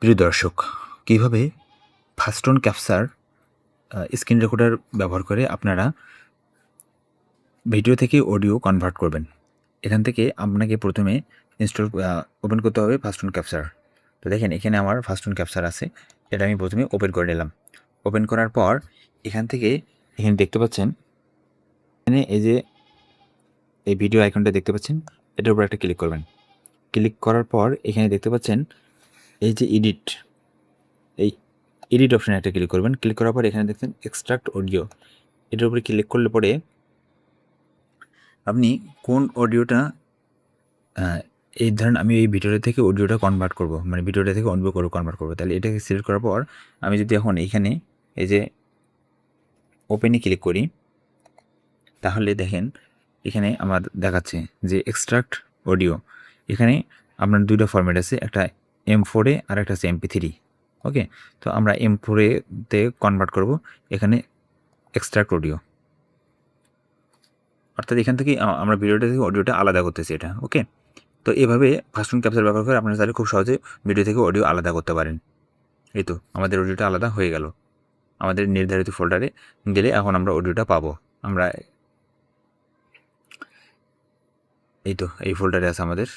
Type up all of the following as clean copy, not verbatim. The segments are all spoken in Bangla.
প্রিয় দর্শক, কীভাবে ফাস্টন ক্যাপচার স্ক্রিন রেকর্ডার ব্যবহার করে আপনারা ভিডিও থেকে অডিও কনভার্ট করবেন। এখান থেকে আপনাকে প্রথমে ওপেন করতে হবে ফাস্টন ক্যাপচার। তো দেখেন এখানে আমার ফাস্টন ক্যাপচার আছে, এটা আমি প্রথমে ওপেন করে নিলাম। ওপেন করার পর এখান থেকে এখানে দেখতে পাচ্ছেন, এখানে এই যে এই ভিডিও আইকনটা দেখতে পাচ্ছেন, এটার উপর একটা ক্লিক করবেন। ক্লিক করার পর এখানে দেখতে পাচ্ছেন এই যে এই এডিট অপশানে একটা ক্লিক করবেন। ক্লিক করার পর এখানে দেখছেন এক্সট্রাক্ট অডিও, এটার উপরে ক্লিক করলে পরে আপনি কোন অডিওটা এই ধরেন আমি এই ভিডিওটা থেকে অডিওটা কনভার্ট করব, মানে ভিডিওটা থেকে অডিও করে কনভার্ট করব, তাহলে এটাকে সিলেক্ট করার পর আমি যদি এখন এইখানে এই যে ওপেনে ক্লিক করি, তাহলে দেখেন এখানে আমার দেখাচ্ছে যে এক্সট্রাক্ট অডিও। এখানে আপনার দুইটা ফরম্যাট আছে, একটা M4 আর একটা হচ্ছে MP3। ওকে, তো আমরা M4 তে কনভার্ট করব, এখানে এক্সট্রাক্ট অডিও, অর্থাৎ এখান থেকে আমরা ভিডিওটা থেকে অডিওটা আলাদা করতেছি এটা। ওকে, তো এভাবে ফাস্টন ক্যাপচার ব্যবহার করে আপনারা তাহলে খুব সহজে ভিডিও থেকে অডিও আলাদা করতে পারেন। এই তো আমাদের অডিওটা আলাদা হয়ে গেল, আমাদের নির্ধারিত ফোল্ডারে গেলে এখন আমরা অডিওটা পাবো। আমরা এই তো এই ফোল্ডারে আছে আমাদের।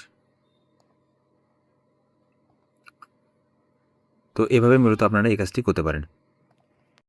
তো এভাবে মূলত আপনারা এই কাজটি করতে পারেন।